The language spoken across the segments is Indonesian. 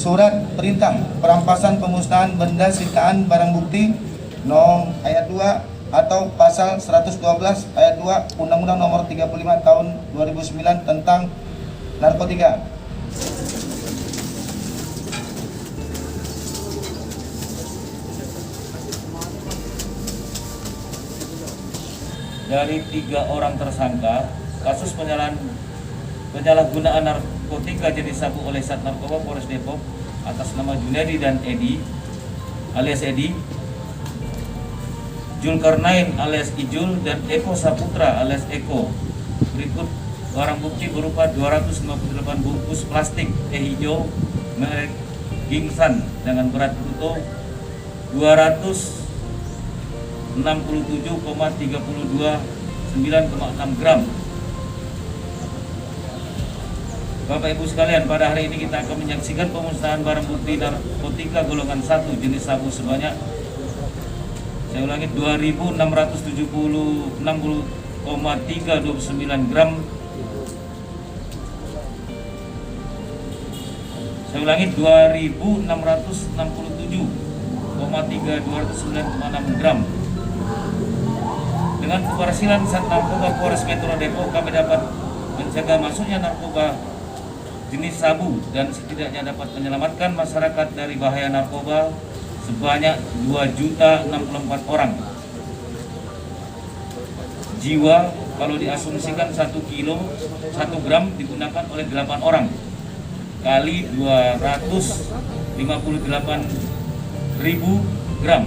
Surat perintah perampasan pemusnahan benda sitaan barang bukti ayat 2 atau pasal 112 ayat 2 Undang-Undang Nomor 35 Tahun 2009 tentang narkotika. Dari 3 orang tersangka kasus penyalahgunaan narkotika jenis sabu oleh Sat Narkoba Polres Depok atas nama Junedi dan Edi alias Edi, Julkarnain alias Ijul, dan Eko Saputra alias Eko. Berikut barang bukti berupa 258 bungkus plastik teh hijau merek Gingsan dengan berat bruto 267,3296 gram. Bapak Ibu sekalian, pada hari ini kita akan menyaksikan pemusnahan barang bukti narkotika golongan 1 jenis sabu sebanyak, saya ulangi, 2.660,329 gram. Saya ulangi, 2.667,329,6 gram. Dengan keberhasilan Sat Narkoba Polres Metro Depok, kami dapat mencegah masuknya narkoba jenis sabu dan setidaknya dapat menyelamatkan masyarakat dari bahaya narkoba sebanyak 2.064 orang. Jiwa kalau diasumsikan 1 kilo 1 gram digunakan oleh 8 orang kali 258.000 gram.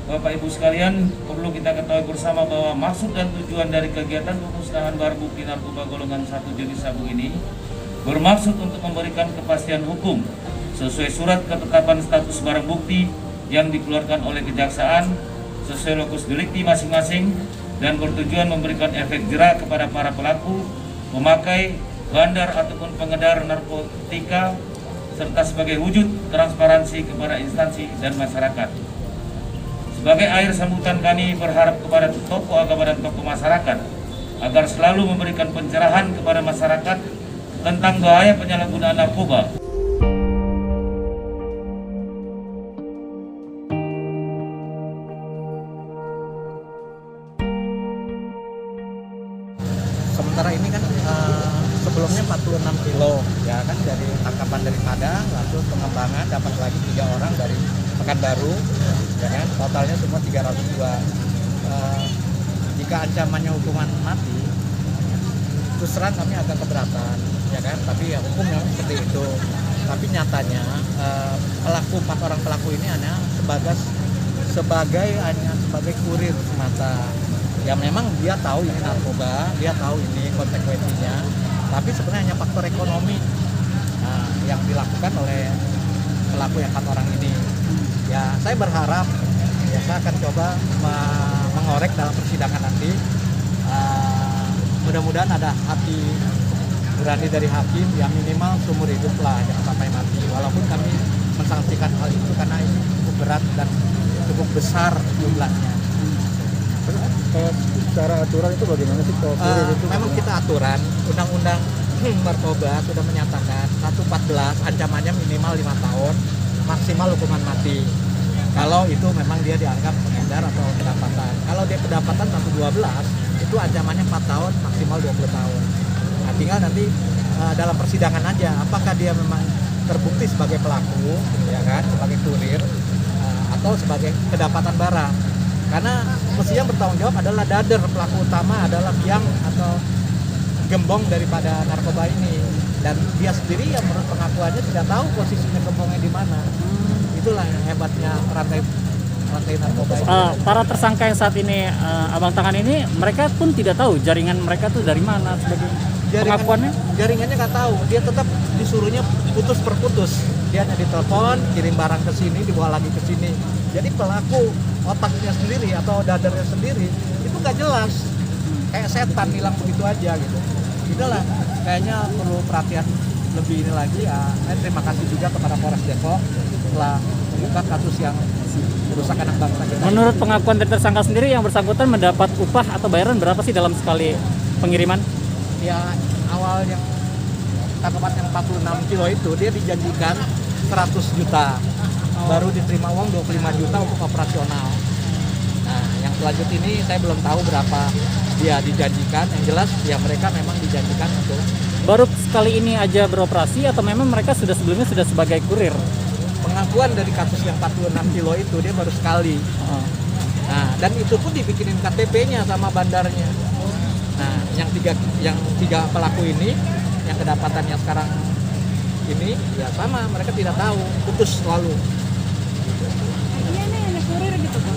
Bapak Ibu sekalian, perlu kita ketahui bersama bahwa maksud dan tujuan dari kegiatan pemusnahan barang bukti narkoba golongan 1 jenis sabu ini bermaksud untuk memberikan kepastian hukum sesuai surat ketetapan status barang bukti yang dikeluarkan oleh Kejaksaan sesuai lokus delikti masing-masing dan bertujuan memberikan efek jera kepada para pelaku, pemakai, bandar ataupun pengedar narkotika serta sebagai wujud transparansi kepada instansi dan masyarakat. Sebagai akhir sambutan, kami berharap kepada tokoh agama dan tokoh masyarakat agar selalu memberikan pencerahan kepada masyarakat tentang bahaya penyalahgunaan narkoba. Sementara ini kan sebelumnya 46 kilo ya kan dari tangkapan dari Padang, lalu pengembangan dapat lagi 3 orang dari Pekanbaru ya kan, totalnya semua 302. Jika ancamannya hukuman mati, terus terang kami agak keberatan ya kan, tapi ya hukum memang seperti itu. Tapi nyatanya pelaku 4 orang pelaku ini hanya sebagai kurir semata. Ya memang dia tahu ini narkoba, dia tahu ini konsekuensinya, tapi sebenarnya hanya faktor ekonomi yang dilakukan oleh pelaku yang 4 orang ini. Ya saya berharap, ya saya akan coba mengorek dalam persidangan nanti. Mudah-mudahan ada hati berani dari hakim yang minimal seumur hidup lah, jangan sampai mati. Walaupun kami mensanksikan hal itu karena ini cukup berat dan cukup besar jumlahnya. Secara aturan itu bagaimana sih kalau memang kita aturan undang-undang narkoba sudah menyatakan 114 ancamannya minimal 5 tahun, maksimal hukuman mati. Kalau itu memang dia dianggap pengedar atau kedapatan. Kalau dia kedapatan 112 itu ancamannya 4 tahun, maksimal 20 tahun. Nah, tinggal nanti dalam persidangan aja apakah dia memang terbukti sebagai pelaku ya kan, sebagai kurir atau sebagai kedapatan barang. Karena mestinya bertanggung jawab adalah dader, pelaku utama adalah biang atau gembong daripada narkoba ini, dan dia sendiri yang menurut pengakuannya tidak tahu posisinya gembongnya di mana. Itulah yang hebatnya rantai narkoba ini. Para tersangka yang saat ini abang tangan ini, mereka pun tidak tahu jaringan mereka tuh dari mana sebagai pengakuannya. Jaringannya nggak tahu, dia tetap disuruhnya putus per putus. Dia hanya ditelepon, kirim barang ke sini, dibawa lagi ke sini. Jadi pelaku otaknya sendiri atau dadarnya sendiri itu nggak jelas, kayak setan hilang begitu aja gitu. Itulah kayaknya perlu perhatian lebih ini lagi ya. Terima kasih juga kepada Polres Depok telah membuka kasus yang merusak anak bangsa kita. Menurut pengakuan dari tersangka sendiri, yang bersangkutan mendapat upah atau bayaran berapa sih dalam sekali pengiriman? Ya awal yang tangkapan yang 46 kilo itu dia dijanjikan 100 juta. Baru diterima uang 25 juta untuk operasional. Nah, yang selanjutnya ini saya belum tahu berapa dia dijanjikan. Yang jelas ya mereka memang dijanjikan untuk Baru sekali ini aja beroperasi atau memang mereka sudah sebelumnya sudah sebagai kurir? pengakuan dari kasus yang 46 kilo itu dia baru sekali. Nah, dan itu pun dibikinin KTP-nya sama bandarnya. Nah, yang tiga pelaku ini yang kedapatannya sekarang ini ya sama, mereka tidak tahu, putus selalu. Iya nih hanya kurir gitu Pak.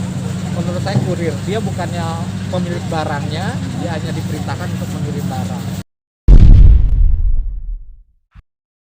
Menurut saya kurir, dia bukannya pemilik barangnya, dia hanya diperintahkan untuk mengirim barang.